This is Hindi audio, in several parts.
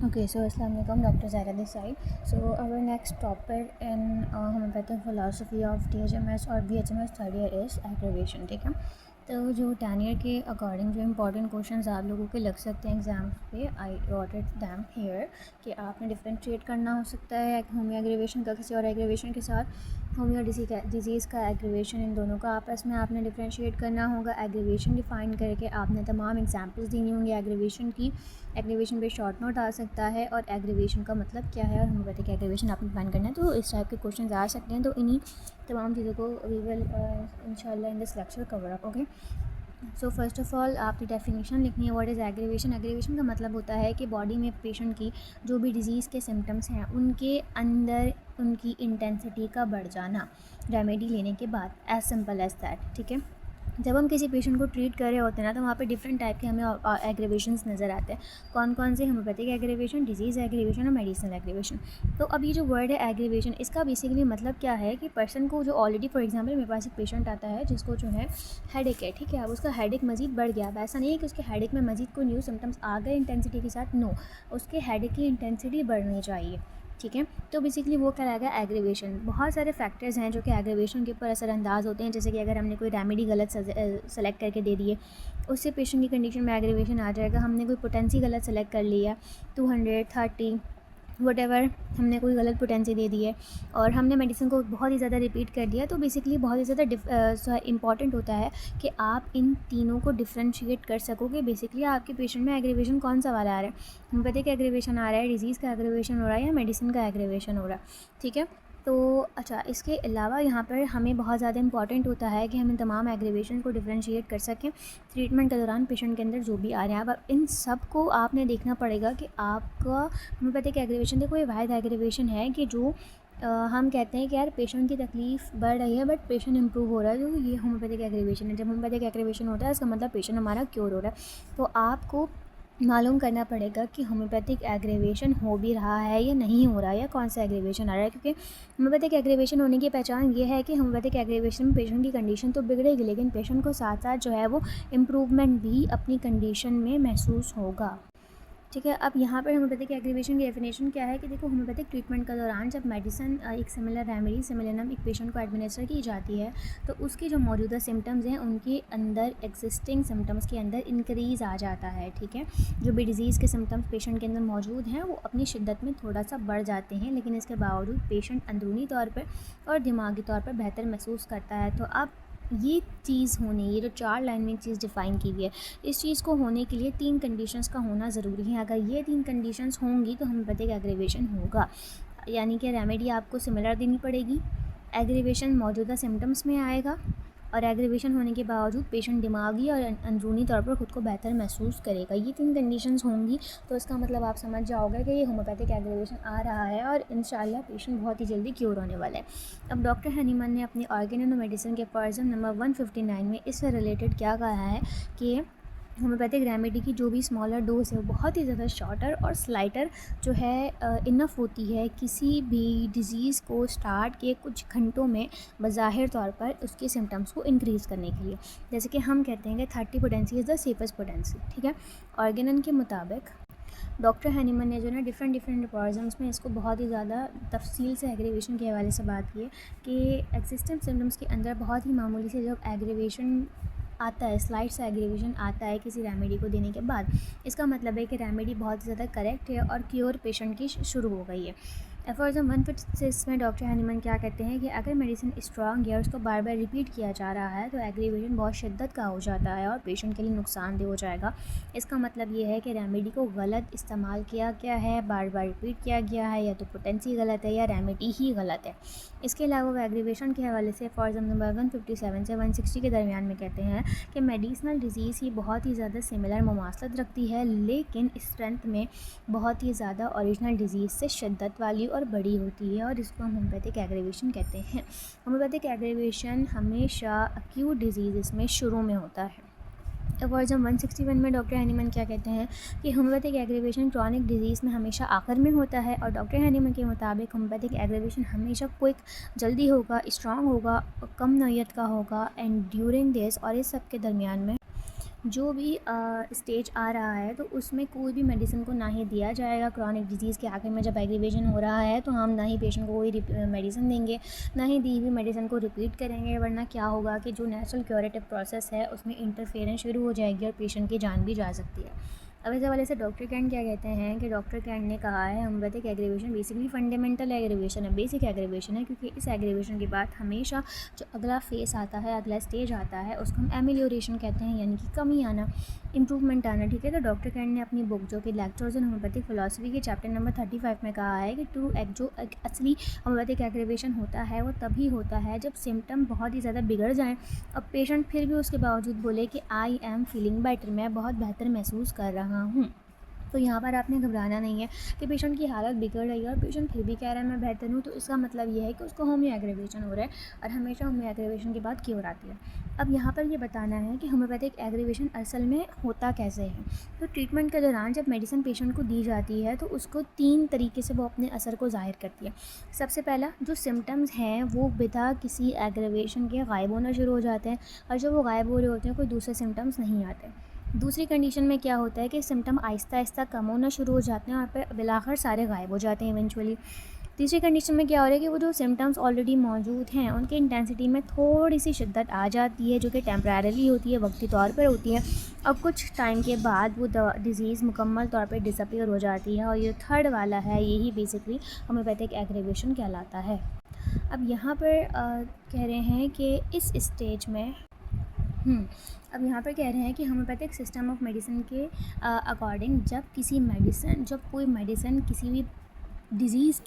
Okay, so Assalamualaikum, Dr. Zaira this side. So our next topic in homeopathic philosophy of DHMS or BHMS third year is aggravation. ठीक है, तो जो 10 ईयर के अकॉर्डिंग जो इंपॉर्टेंट क्वेश्चंस आप लोगों के लग सकते हैं एग्जाम्स पे, आई रॉट इट दैम हियर कि आपने डिफरेंशिएट करना हो सकता है होमियो एग्रीवेशन का किसी और एग्रीवेशन के साथ। होमियो डिजीज़ का एग्रीवेशन, इन दोनों का आपस में आपने डिफरेंशिएट करना होगा। एग्रीवेशन डिफ़ाइन करके आपने तमाम एग्जाम्पल्स देनी होंगी एग्रीवेशन की। एग्रीवेशन पे शॉर्ट नोट आ सकता है और एग्रीवेशन का मतलब क्या है और होम्योपैथिक एग्रीवेशन आपने डिफाइन करना है, तो इस टाइप के क्वेश्चन आ सकते हैं। तो इन्हीं तमाम चीज़ों को वी विल इंशाल्लाह in this lecture cover up. Okay, so first of all आपकी डेफिनेशन लिखनी है। What is aggravation? एग्रीवेशन का मतलब होता है कि बॉडी में पेशेंट की जो भी डिजीज़ के सिम्टम्स हैं उनके अंदर उनकी इंटेंसिटी का बढ़ जाना रेमेडी लेने के बाद, एज सिंपल एज दैट। ठीक है, जब हम किसी पेशेंट को ट्रीट कर रहे होते हैं ना, तो वहाँ पे डिफरेंट टाइप के हमें एग्रीवेशंस नज़र आते हैं। कौन कौन से? होम्योपैथिक एग्रीवेशन, डिजीज़ एग्रीवेशन और मेडिसिनल एग्रीवेशन। तो अब ये जो वर्ड है एग्रीवेशन, इसका बेसिकली मतलब क्या है कि पर्सन को जो ऑलरेडी, फॉर एग्जांपल मेरे पास एक पेशेंट आता है जिसको जो है हेडेक है, ठीक है, अब उसका हेडेक मज़ीद बढ़ गया। अब ऐसा नहीं है कि उसके हेडेक में मज़ीद कोई न्यू सिम्टम्स आ गए इंटेंसिटी के साथ, नो, उसके हेडेक की इंटेंसिटी बढ़नी चाहिए। ठीक है, तो बेसिकली वो कहलाएगा एग्रीवेशन। बहुत सारे फैक्टर्स हैं जो कि एग्रीवेशन के ऊपर असरअंदाज होते हैं, जैसे कि अगर हमने कोई रेमेडी गलत सेलेक्ट करके दे दिए, उससे पेशेंट की कंडीशन में एग्रीवेशन आ जाएगा। हमने कोई पोटेंसी गलत सेलेक्ट कर लिया, 230 वटेवर, हमने कोई गलत पोटेंसी दे दी है और हमने मेडिसिन को बहुत ही ज़्यादा रिपीट कर दिया, तो बेसिकली बहुत ही ज़्यादा इंपॉर्टेंट होता है कि आप इन तीनों को डिफ्रेंशिएट कर सकोगे। बेसिकली आपके पेशेंट में एग्रीवेशन कौन सा वाला आ रहा है, होम्योपैथिक एग्रीवेशन आ रहा है, डिजीज़ का एग्रीवेशन हो रहा है या मेडिसिन का एग्रीवेशन हो रहा है। ठीक है, तो अच्छा, इसके अलावा यहाँ पर हमें बहुत ज़्यादा इंपॉर्टेंट होता है कि हम इन तमाम एग्रीवेशन को डिफ्रेंशिएट कर सकें ट्रीटमेंट के दौरान पेशेंट के अंदर जो भी आ रहे हैं। अब इन सब को आपने देखना पड़ेगा कि आपका होम्योपैथिक एग्रीवेशन, देखो ये वाहिद एग्रीवेशन है कि जो हम कहते हैं कि यार पेशेंट की तकलीफ़ बढ़ रही है बट पेशेंट इंप्रूव हो रहा है, तो ये होम्योपैथिक एग्रीवेशन है। जब होम्योपैथिक एग्रीवेशन होता है इसका मतलब पेशेंट हमारा क्योर हो रहा है। तो आपको मालूम करना पड़ेगा कि होम्योपैथिक एग्रीवेशन हो भी रहा है या नहीं हो रहा है, या कौन सा एग्रीवेशन आ रहा है। क्योंकि होम्योपैथिक एग्रीवेशन होने की पहचान ये है कि होम्योपैथिक एग्रीवेशन में पेशेंट की कंडीशन तो बिगड़ेगी, लेकिन पेशेंट को साथ साथ जो है वो इम्प्रूवमेंट भी अपनी कंडीशन में महसूस होगा। ठीक है, अब यहाँ पर होम्योपैथिक एग्रीवेशन की डेफिनेशन क्या है कि देखो, होम्योपैथिक ट्रीटमेंट के दौरान जब मेडिसिन, एक सिमिलर रेमेडी, सिमिलरनम एक पेशेंट को एडमिनिस्टर की जाती है, तो उसकी जो मौजूदा सिम्टम्स हैं उनके अंदर, एग्जिस्टिंग सिम्टम्स के अंदर इंक्रीज़ आ जाता है। ठीक है, जो भी डिज़ीज़ के सिम्टम्स पेशेंट के अंदर मौजूद हैं वो अपनी शिद्दत में थोड़ा सा बढ़ जाते हैं, लेकिन इसके बावजूद पेशेंट अंदरूनी तौर पर और दिमागी तौर पर बेहतर महसूस करता है। तो अब ये चीज़ होनी, ये जो 4 लाइन में चीज़ डिफ़ाइन की हुई है, इस चीज़ को होने के लिए 3 कंडीशंस का होना ज़रूरी है। अगर ये 3 कंडीशंस होंगी तो होम्योपैथिक एग्रीवेशन होगा, यानी कि रेमेडी आपको सिमिलर देनी पड़ेगी, एग्रीवेशन मौजूदा सिम्टम्स में आएगा और एग्रीवेशन होने के बावजूद पेशेंट दिमागी और अंदरूनी तौर पर ख़ुद को बेहतर महसूस करेगा। ये 3 कंडीशंस होंगी तो इसका मतलब आप समझ जाओगे कि ये होम्योपैथिक एग्रीवेशन आ रहा है और इंशाल्लाह पेशेंट बहुत ही जल्दी क्योर होने वाला है। अब डॉक्टर हनीमन ने अपनी ऑर्गेनो मेडिसिन के पर्सन नंबर 159 में इससे रिलेटेड क्या कहा है कि होम्योपैथिक रेमेडी की जो भी स्मॉलर डोज है वो बहुत ही ज़्यादा शॉर्टर और स्लाइटर जो है इनफ होती है किसी भी डिज़ीज़ को स्टार्ट के कुछ घंटों में बज़ाहिर तौर पर उसके सिम्टम्स को इंक्रीज़ करने के लिए। जैसे कि हम कहते हैं कि 30 potency is the safest potency. ठीक है, ऑर्गेनन के मुताबिक डॉक्टर हैनीमन ने जो ना डिफरेंट ऑर्गन्स में इसको बहुत ही ज़्यादा तफसील से एग्रीवेशन के हवाले से बात की है कि एक्सिस्टेंट सिम्टम्स के अंदर बहुत ही मामूली से जब एग्रीवेशन आता है, स्लाइड सा एग्रीवेशन आता है किसी रेमेडी को देने के बाद, इसका मतलब है कि रेमेडी बहुत ज़्यादा करेक्ट है और क्योर पेशेंट की शुरू हो गई है। एफर्जम 156 में डॉक्टर हैनीमन क्या कहते हैं कि अगर मेडिसिन स्ट्रॉन्ग है और उसको बार बार रिपीट किया जा रहा है तो एग्रीवेशन बहुत शिद्दत का हो जाता है और पेशेंट के लिए नुकसानदेह हो जाएगा। इसका मतलब ये है कि रेमेडी को गलत इस्तेमाल किया गया है, बार बार रिपीट किया गया है, या तो पोटेंसी गलत है या रेमेडी ही गलत है। इसके अलावा वो एग्रीवेशन के हवाले से एफर्जम नंबर 157 से 160 के दरमियान में कहते हैं कि मेडिसिनल डिजीज़ ही बहुत ही ज़्यादा सिमिलर मुमासलत रखती है, लेकिन स्ट्रेंथ में बहुत ही ज़्यादा ओरिजिनल डिजीज़ से शिद्दत वाली और बड़ी होती है और इसको हम होम्योपैथिक एग्रीवेशन कहते हैं। होम्योपैथिक एग्रीवेशन हमेशा अक्यूट डिजीज़ में शुरू में होता है। एफर्जम 161 में डॉक्टर हैनीमन क्या कहते हैं कि होम्योपैथिक एग्रीवेशन क्रॉनिक डिजीज़ में हमेशा आखिर में होता है और डॉक्टर हैनीमन के मुताबिक होम्योपैथिक एग्रीवेशन हमेशा क्विक, जल्दी होगा, स्ट्रॉन्ग होगा, कम नौयत का होगा एंड ड्यूरिंग दिस, और इस सब के दरमियान में जो भी स्टेज आ रहा है तो उसमें कोई भी मेडिसिन को ना ही दिया जाएगा। क्रॉनिक डिजीज़ के आखिर में जब एग्रीवेशन हो रहा है तो हम ना ही पेशेंट को कोई मेडिसिन देंगे, ना ही दी हुई मेडिसिन को रिपीट करेंगे, वरना क्या होगा कि जो नेचुरल क्यूरेटिव प्रोसेस है उसमें इंटरफेरेंस शुरू हो जाएगी और पेशेंट की जान भी जा सकती है। अब इस हवाले से डॉक्टर कैंट क्या कहते हैं कि डॉक्टर कैंट ने कहा है homeopathic aggravation basically fundamental aggravation है, बेसिक एग्रीवेशन है, क्योंकि इस एग्रीवेशन के बाद हमेशा जो अगला फेस आता है, अगला स्टेज आता है, उसको हम एमिलियोरेशन कहते हैं, यानी कि कमी आना, इम्प्रूवमेंट आना। ठीक है, तो डॉक्टर कैंट ने अपनी बुक जो कि लेक्चर्स इन होम्योपैथिक फिलॉसफी के चैप्टर नंबर 35 में कहा है कि जो असली होम्योपैथिक एग्रीवेशन होता है वो तभी होता है जब सिम्टम बहुत ही ज़्यादा बिगड़ जाएँ और पेशेंट फिर भी उसके बावजूद बोले कि आई एम फीलिंग बेटर, मैं बहुत बेहतर महसूस कर रहा हूँ। तो यहाँ पर आपने घबराना नहीं है कि पेशेंट की हालत बिगड़ रही है और पेशेंट फिर भी कह रहा है मैं बेहतर हूँ, तो इसका मतलब ये है कि उसको होम्यो एग्रीवेशन हो रहा है और हमेशा होम्यो एग्रीवेशन के बाद क्योर आती है। अब यहाँ पर ये बताना है कि होम्योपैथिक एग्रीवेशन असल में होता कैसे है। तो ट्रीटमेंट के दौरान जब मेडिसिन पेशेंट को दी जाती है तो उसको 3 तरीके से वो अपने असर को ज़ाहिर करती है। सबसे पहला, जो सिम्टम्स हैं वो बिना किसी एग्रीवेशन के गायब होना शुरू हो जाते हैं और जब वो गायब हो रहे होते हैं कोई दूसरे सिम्टम्स नहीं आते। दूसरी कंडीशन में क्या होता है कि सिम्टम आहिस्ता आहिस्ता कम होना शुरू हो जाते हैं और फिर बिलाखिर सारे गायब हो जाते हैं इवेंचुअली। तीसरी कंडीशन में क्या हो रहा है कि वो जो सिम्टम्स ऑलरेडी मौजूद हैं उनकी इंटेंसिटी में थोड़ी सी शिद्दत आ जाती है, जो कि टेम्परेरी होती है, वक्ती तौर पर होती है, और कुछ टाइम के बाद वो डिज़ीज़ मुकम्मल तौर पर डिसअपीयर हो जाती है। और ये थर्ड वाला है, यही बेसिकली होम्योपैथिक एग्रीवेशन कहलाता है। अब यहाँ पर कह रहे हैं कि इस स्टेज में अब यहाँ पर कह रहे हैं कि होम्योपैथिक सिस्टम ऑफ मेडिसिन के अकॉर्डिंग जब कोई मेडिसिन किसी भी डिज़ीज़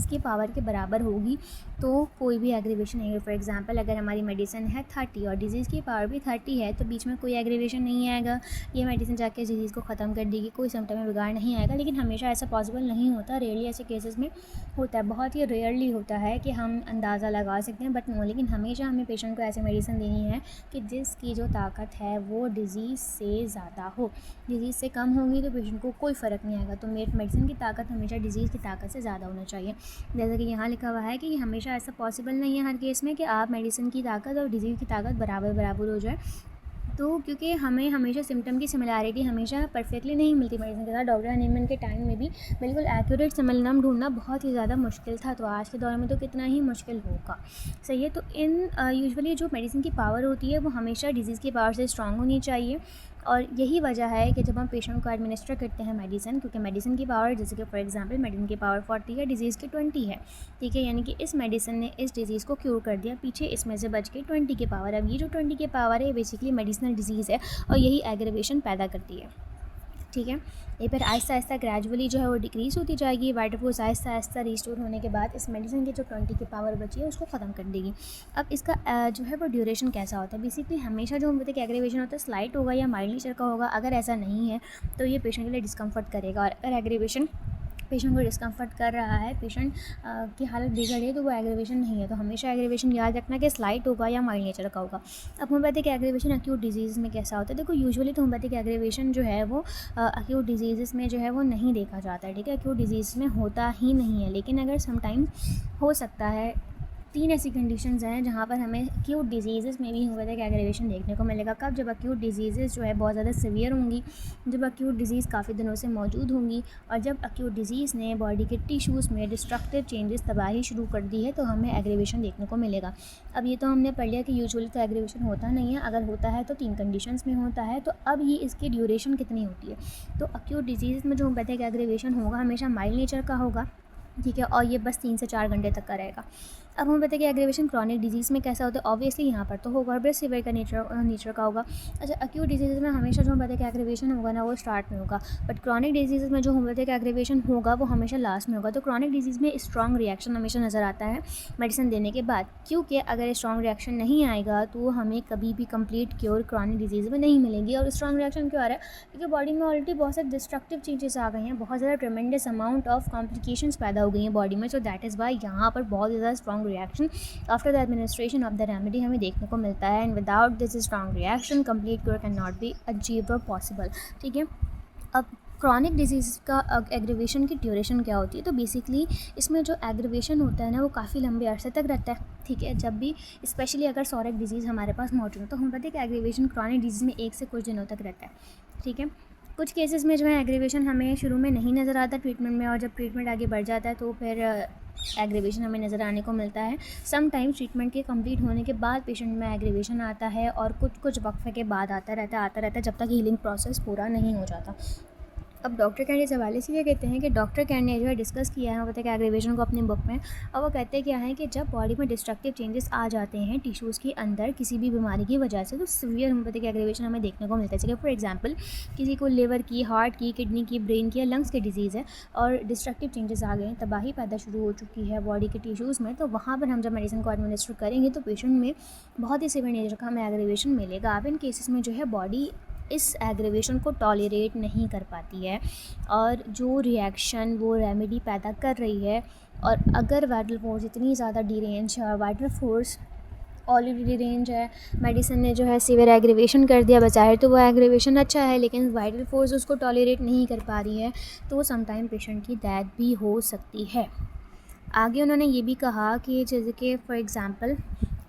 की पावर के बराबर होगी तो कोई भी एग्रीवेशन नहीं है। फॉर एग्जांपल, अगर हमारी मेडिसिन है 30 और डिज़ीज़ की पावर भी 30 है तो बीच में कोई एग्रीवेशन नहीं आएगा, ये मेडिसिन जाके डिज़ीज़ को ख़त्म कर देगी, कोई सिम्टम में बिगाड़ नहीं आएगा। लेकिन हमेशा ऐसा पॉसिबल नहीं होता, रेयरली ऐसे केसेस में होता है, बहुत ही रेयरली होता है कि हम अंदाज़ा लगा सकते हैं, बट नो, लेकिन हमेशा हमें पेशेंट को ऐसी मेडिसिन देनी है कि जिसकी जो ताकत है वो डिज़ीज़ से ज़्यादा हो। डिज़ीज़ से कम होगी तो पेशेंट को कोई फ़र्क नहीं आएगा। तो मेडिसिन की ताकत हमेशा डिज़ीज़ की ताकत से ज़्यादा होना चाहिए। जैसा कि यहाँ लिखा हुआ है कि हमेशा ऐसा पॉसिबल नहीं है हर केस में कि आप मेडिसिन की ताकत और डिज़ीज़ की ताकत बराबर हो जाए। तो क्योंकि हमें हमेशा सिम्टम की सिमिलैरिटी हमेशा परफेक्टली नहीं मिलती मेडिसिन के साथ। डॉक्टर हनीमन के टाइम में भी बिल्कुल एक्यूरेट सिमिलम ढूंढना बहुत ही ज़्यादा मुश्किल था, तो आज के दौर में तो कितना ही मुश्किल होगा। सही है, तो यूजुअली जो मेडिसिन की पावर होती है वो हमेशा डिज़ीज़ की पावर से स्ट्रांग होनी चाहिए। और यही वजह है कि जब हम पेशेंट को एडमिनिस्टर करते हैं मेडिसिन, क्योंकि मेडिसिन की पावर, जैसे कि फॉर एग्जांपल मेडिसिन की पावर 40 है, डिज़ीज़ की 20 है, ठीक है, यानी कि इस मेडिसिन ने इस डिज़ीज़ को क्यूर कर दिया, पीछे इसमें से बच के 20 की पावर। अब ये जो 20 की पावर है बेसिकली मेडिसिनल डिज़ीज़ है और यही एग्रीवेशन पैदा करती है। ठीक है, ये फिर आहिस्ता आहिस्ता ग्रेजुअली जो है वो डिक्रीज़ होती जाएगी। Vital force Aahista Aahista restore होने के बाद इस मेडिसिन की जो 20 की पावर बची है उसको ख़त्म कर देगी। अब इसका जो है वो ड्यूरेशन कैसा होता है, बेसिकली हमेशा जो होम्योपैथिक एग्रीवेशन होता है स्लाइट होगा या माइल्डली चरका होगा। अगर ऐसा नहीं है तो ये पेशेंट के लिए डिस्कम्फर्ट करेगा, और अगर एग्रीवेशन पेशेंट को डिस्कम्फर्ट कर रहा है, पेशेंट की हालत बिगड़ रही है, तो वो एग्रीवेशन नहीं है। तो हमेशा एग्रीवेशन याद रखना कि स्लाइट होगा या माइल्ड नेचर का होगा। अब होम्योपैथिक एग्रीवेशन एक्यूट डिजीज़ में कैसा होता है, देखो यूजुअली तो होम्योपैथिक एग्रीवेशन जो है वो एक्यूट डिजीज़ में जो है वो नहीं देखा जाता है। ठीक है, एक्यूट डिजीज़ में होता ही नहीं है, लेकिन अगर समटाइम्स हो सकता है। 3 ऐसी कंडीशंस हैं जहाँ पर हमें एक्यूट डिजीज़ में भी होम्योपैथिक एग्रीवेशन देखने को मिलेगा। कब? जब एक्यूट डिजीज़ जो है बहुत ज़्यादा सीवियर होंगी, जब एक्यूट डिजीज़ काफ़ी दिनों से मौजूद होंगी, और जब एक्यूट डिजीज़ ने बॉडी के टिश्यूज़ में डिस्ट्रक्टिव चेंजेस तबाही शुरू कर दी है तो हमें एग्रीवेशन देखने को मिलेगा। अब ये तो हमने पढ़ लिया कि यूजुअली तो एग्रीवेशन होता नहीं है, अगर होता है तो 3 कंडीशंस में होता है। तो अब ये इसकी ड्यूरेशन कितनी होती है, तो एक्यूट डिजीज़ में जो होम्योपैथिक एग्रीवेशन होगा हमेशा माइल्ड नेचर का होगा, ठीक है, और ये बस 3 से 4 घंटे तक का रहेगा। अब हम बताएं कि एग्रीवेशन क्रॉनिक डिजीज़ में कैसा होता है, ऑब्वियसली यहाँ पर तो होगा, बस सीवियर का नेचर का होगा। अच्छा, एक्यूट डिजीज़ में हमेशा जो होम्योपैथिक एग्रीवेशन होगा ना वो स्टार्ट में होगा, बट क्रॉनिक डिजीज़ में जो होम्योपैथिक एग्रीवेशन होगा वो हमेशा लास्ट में होगा। तो क्रॉनिक डिजीज़ में स्ट्रॉन्ग रिएक्शन हमेशा नज़र आता है मेडिसिन देने के बाद, क्योंकि अगर स्ट्रॉन्ग रिएक्शन नहीं आएगा तो हमें कभी भी कंप्लीट क्योर क्रॉनिक डिजीज़ में नहीं मिलेगी। और स्ट्रॉन्ग रिएक्शन क्यों आ रहा है, क्योंकि बॉडी में ऑलरेडी बहुत सारे डिस्ट्रक्टिव चेंजेस आ गए हैं, बहुत ज़्यादा ट्रेमेंडस अमाउंट ऑफ कॉम्प्लिकेशंस पैदा हो गई हैं बॉडी में। सो दैट इज़ वाई यहाँ पर बहुत ज़्यादा strong reaction after the administration of the remedy हमें देखने को मिलता है। And without this strong reaction complete cure can not be achieved और पॉसिबल। ठीक है, अब क्रॉनिक डिजीज़ का एग्रीवेशन की ड्यूरेशन क्या होती है, तो बेसिकली इसमें जो एग्रीवेशन होता है ना वो काफ़ी लंबे अरसे तक रहता है, ठीक है। जब भी स्पेशली अगर सॉरिक डिजीज़ हमारे पास मौजूद है तो हम कहते हैं कि एग्रीवेशन क्रॉनिक डिजीज़ में 1 से कुछ दिनों तक रहता है, ठीक है। कुछ केसेस में जो है एग्रीवेशन हमें शुरू में नहीं नज़र आता ट्रीटमेंट में, और जब ट्रीटमेंट आगे बढ़ जाता है तो फिर एग्रीवेशन हमें नज़र आने को मिलता है। सम टाइम्स ट्रीटमेंट के कंप्लीट होने के बाद पेशेंट में एग्रीवेशन आता है और कुछ वक्फे के बाद आता रहता है जब तक हीलिंग प्रोसेस पूरा नहीं हो जाता। अब डॉक्टर कैंड इस हवाले से ये कहते हैं कि डॉक्टर कैंड ने जो है डिस्कस किया है होता है कि एग्रीवेशन को अपनी बुक में, और वो कहते हैं क्या है कि जब बॉडी में डिस्ट्रक्टिव चेंजेस आ जाते हैं टिश्यूज़ के अंदर किसी भी बीमारी की वजह से, तो सीवियर होम्योपैथिक एग्रीवेशन हमें देखने को मिलता है। जैसे फॉर एग्जांपल किसी को लिवर की, हार्ट की, किडनी की, ब्रेन की या लंग्स की डिजीज़ है और डिस्ट्रक्टिव चेंजेस आ गए हैं, तबाही पैदा शुरू हो चुकी है बॉडी के टिश्यूज़ में, तो वहाँ पर हम जब मेडिसिन को एडमिनिस्टर करेंगे तो पेशेंट में बहुत ही सीवियर नेचर का हमें एग्रीवेशन मिलेगा। अब इन केसेस में जो है बॉडी इस एग्रीवेशन को टॉलरेट नहीं कर पाती है और जो रिएक्शन वो रेमेडी पैदा कर रही है, और अगर वाइटल फोर्स इतनी ज़्यादा डिरेंज है और वाइटल फोर्स ऑलरेडी डिरेंज है, मेडिसिन ने जो है सीवियर एग्रीवेशन कर दिया, बजाय तो वो एग्रीवेशन अच्छा है लेकिन वाइटल फोर्स उसको टॉलरेट नहीं कर पा रही है, तो समटाइम पेशेंट की डेथ भी हो सकती है। आगे उन्होंने ये भी कहा कि जैसे कि फॉर एग्ज़ाम्पल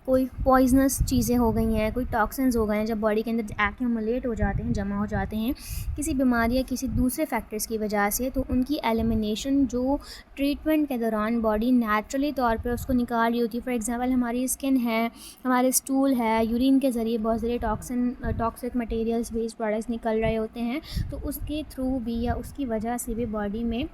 कोई पॉइजनस चीज़ें हो गई हैं, कोई टॉक्सिन्स हो गए हैं, जब बॉडी के अंदर एक्यूमुलेट हो जाते हैं, जमा हो जाते हैं किसी बीमारी या किसी दूसरे फैक्टर्स की वजह से, तो उनकी एलिमिनेशन जो ट्रीटमेंट के दौरान बॉडी नेचुरली तौर पे उसको निकाल रही होती है। फॉर एग्जांपल हमारी स्किन है, हमारे स्टूल है, यूरिन के ज़रिए बहुत सारे टॉक्सिक मटेरियल्स, वेस्ट प्रोडक्ट्स निकल रहे होते हैं, तो उसके थ्रू भी या उसकी वजह से भी बॉडी में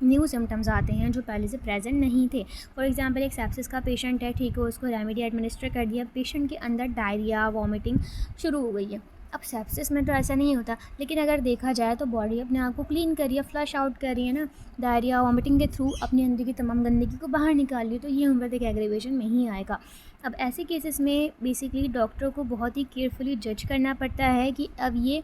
न्यू सिम्टम्स आते हैं जो पहले से प्रेजेंट नहीं थे। फॉर एग्जांपल एक सेप्सिस का पेशेंट है, ठीक है, उसको रेमेडी एडमिनिस्टर कर दिया, पेशेंट के अंदर डायरिया, वॉमिटिंग शुरू हो गई है। अब सेप्सिस में तो ऐसा नहीं होता, लेकिन अगर देखा जाए तो बॉडी अपने आप को क्लीन कर रही है, फ्लश आउट कर रही है ना, डायरिया वॉमिटिंग के थ्रू अपने अंदर की तमाम गंदगी को बाहर निकाल रही है, तो ये होम्योपैथिक एग्रीवेशन में ही आएगा। अब ऐसे केसेस में बेसिकली डॉक्टर को बहुत ही केयरफुली जज करना पड़ता है कि अब ये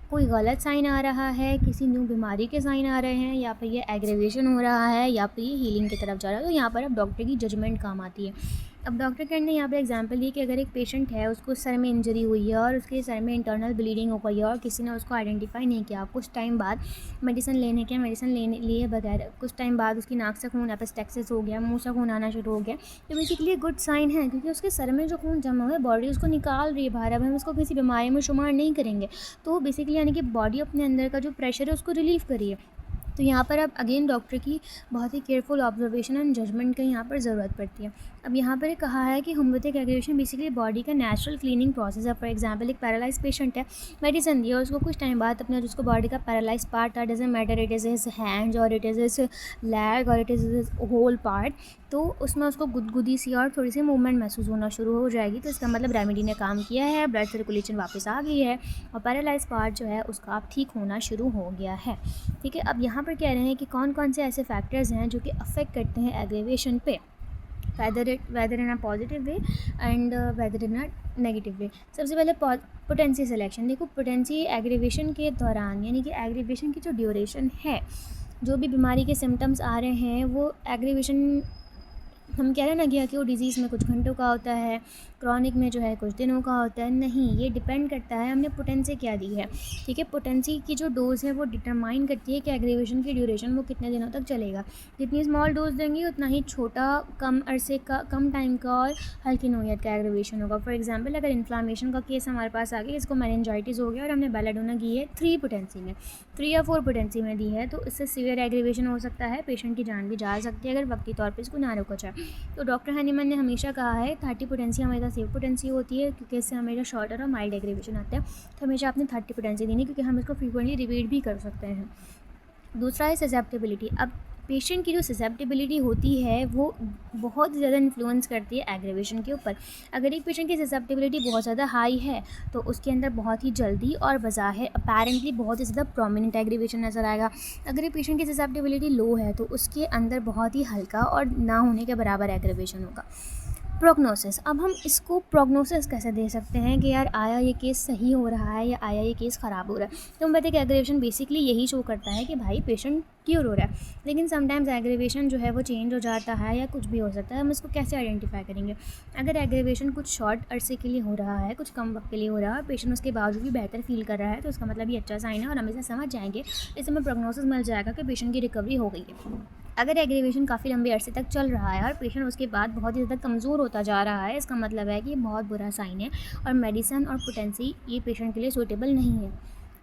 कोई गलत साइन आ रहा है, किसी न्यू बीमारी के साइन आ रहे हैं, या फिर ये एग्रीवेशन हो रहा है, या फिर ये हीलिंग की तरफ जा रहा है, तो यहाँ पर अब डॉक्टर की जजमेंट काम आती है। अब डॉक्टर कैंड ने यहाँ पर एग्जांपल दी कि अगर एक पेशेंट है, उसको सर में इंजरी हुई है और उसके सर में इंटरनल ब्लीडिंग हो गई है और किसी ने उसको आइडेंटिफाई नहीं किया, कुछ टाइम बाद मेडिसिन लेने लिए बगैर कुछ टाइम बाद उसकी नाक से खून एपिस्टेक्सिस हो गया, मुंह से खून आना शुरू हो गया, तो बेसिकली गुड साइन है, क्योंकि उसके सर में जो खून जमा हुआ है बॉडी उसको निकाल रही है बाहर। अब हम उसको किसी बीमारी में शुमार नहीं करेंगे, तो बेसिकली यानी कि बॉडी अपने अंदर का जो प्रेशर है उसको रिलीव करिए। तो यहाँ पर अब अगेन डॉक्टर की बहुत ही केयरफुल ऑब्जर्वेशन एंड जजमेंट का यहाँ पर ज़रूरत पड़ती है। अब यहाँ पर कहा है कि होम्योपैथिक एग्रीवेशन बेसिकली बॉडी का नेचुरल क्लीनिंग प्रोसेस है। फॉर एग्जांपल एक पैरालाइज पेशेंट है, मेडिसिन दिया, उसको कुछ टाइम बाद अपने जिसको बॉडी का पैरालाइज पार्ट था, doesn't matter it is his hands और इट इज़ हिज लेग और it is his whole part, तो उसमें उसको गुदगुदी सी और थोड़ी सी मूवमेंट महसूस होना शुरू हो जाएगी, तो इसका मतलब रेमेडी ने काम किया है, ब्लड सर्कुलेशन वापस आ गई है और पैरालाइज पार्ट जो है उसका अब ठीक होना शुरू हो गया है, ठीक है। अब यहाँ पर कह रहे हैं कि कौन कौन से ऐसे फैक्टर्स हैं जो कि अफेक्ट करते हैं एग्रीवेशन पे, whether in a positive way and whether in a negative way. सबसे पहले पोटेंसी सिलेक्शन। देखो पोटेंसी एग्रीवेशन के दौरान यानी कि एग्रीवेशन की जो ड्यूरेशन है, जो भी बीमारी के सिम्टम्स आ रहे हैं वो एग्रीवेशन हम कह रहे हैं ना कि वो डिज़ीज़ में कुछ घंटों का होता है, क्रॉनिक में जो है कुछ दिनों का होता है, नहीं, ये डिपेंड करता है हमने पोटेंसी क्या दी है, ठीक है। पोटेंसी की जो डोज़ है वो डिटरमाइन करती है कि एग्रीवेशन की ड्यूरेशन वो कितने दिनों तक चलेगा। जितनी स्मॉल डोज देंगे उतना ही छोटा, कम अरसे का, कम टाइम का और हल्की नोयत का एग्रीवेशन होगा। फॉर एग्जाम्पल अगर इन्फ्लामेशन का केस हमारे पास आ गया, इसको मेनिंजाइटिस हो गया और हमने बेलाडोना की है 3 पोटेंसी में, 3 या 4 पोटेंसी में दी है, तो इससे सीवियर एग्रीवेशन हो सकता है, पेशेंट की जान भी जा सकती है अगर वक्ती तौर पर इसको ना रोका जाए। तो डॉक्टर हनीमैन ने हमेशा कहा है 30 पोटेंसी हमेशा सेफ पोटेंसी होती है, क्योंकि इससे हमेशा शॉर्टर और माइल्ड एग्रीवेशन आता है, तो हमेशा आपने 30 पोटेंसी देनी, क्योंकि हम इसको फ्रीक्वेंटली रिपीट भी कर सकते हैं। दूसरा है ससेप्टेबिलिटी। अब पेशेंट की जो ससेप्टेबिलिटी होती है वो बहुत ज़्यादा इन्फ्लुएंस करती है एग्रीवेशन के ऊपर। अगर एक पेशेंट की ससेप्टेबिलिटी बहुत ज़्यादा हाई है तो उसके अंदर बहुत ही जल्दी और बज़ाहिर अपेरेंटली बहुत ही ज़्यादा प्रोमिनेंट एग्रीवेशन नज़र आएगा। अगर एक पेशेंट की ससेप्टेबिलिटी लो है तो उसके अंदर बहुत ही हल्का और ना होने के बराबर एग्रीवेशन होगा। प्रोग्नोसिस, अब हम इसको प्रोग्नोसिस कैसे दे सकते हैं कि यार आया ये केस सही हो रहा है या आया ये केस ख़राब हो रहा है। तो होम्योपैथिक एग्रीवेशन बेसिकली यही शो करता है कि भाई पेशेंट क्योर हो रहा है, लेकिन समटाइम्स एग्रीवेशन जो है वो चेंज हो जाता है या कुछ भी हो सकता है। हम इसको कैसे आइडेंटिफाई करेंगे? अगर एग्रीवेशन कुछ शॉर्ट अरसे के लिए हो रहा है, कुछ कम वक्त के लिए हो रहा है, पेशेंट उसके बावजूद भी बेहतर फील कर रहा है, तो उसका मतलब ये अच्छा साइन है और हम इसे समझ जाएंगे, इस हमें प्रोग्नोसिस मिल जाएगा कि पेशेंट की रिकवरी हो गई है। अगर एग्रीवेशन काफ़ी लंबे अरसे तक चल रहा है और पेशेंट उसके बाद बहुत ही ज़्यादा कमज़ोर होता जा रहा है, इसका मतलब है कि ये बहुत बुरा साइन है और मेडिसिन और पोटेंसी ये पेशेंट के लिए सूटेबल नहीं है।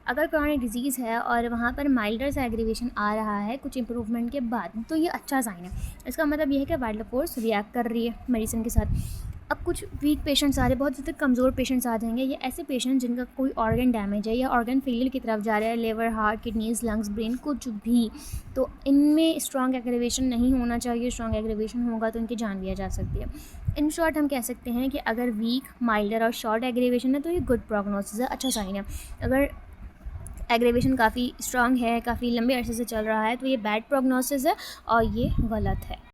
अगर क्रॉनिक डिजीज़ है और वहाँ पर माइल्डर सा एग्रीवेशन आ रहा है कुछ इंप्रूवमेंट के बाद, तो ये अच्छा साइन है। इसका मतलब ये है कि वाइटल फोर्स रिएक्ट कर रही है मेडिसिन के साथ। अब कुछ वीक पेशेंट्स आ रहे हैं, बहुत ज़्यादा कमज़ोर पेशेंट्स आ जाएंगे। ये ऐसे पेशेंट जिनका कोई ऑर्गन डैमेज है या ऑर्गन फेलियर की तरफ जा रहा है, liver, heart, kidneys, lungs, brain, कुछ भी, तो इनमें स्ट्रॉन्ग एग्रीवेशन नहीं होना चाहिए। स्ट्रॉन्ग एग्रीवेशन होगा तो इनकी जान लिया जा सकती है। इन शॉर्ट हम कह सकते हैं कि अगर वीक, माइल्डर और शॉर्ट एग्रीवेशन है तो ये गुड प्रोग्नोसिस है, अच्छा साइन है। अगर एग्रीवेशन काफ़ी स्ट्रॉन्ग है, काफ़ी लंबे अरसे से चल रहा है, तो ये बैड प्रोग्नोसिस है और ये गलत है।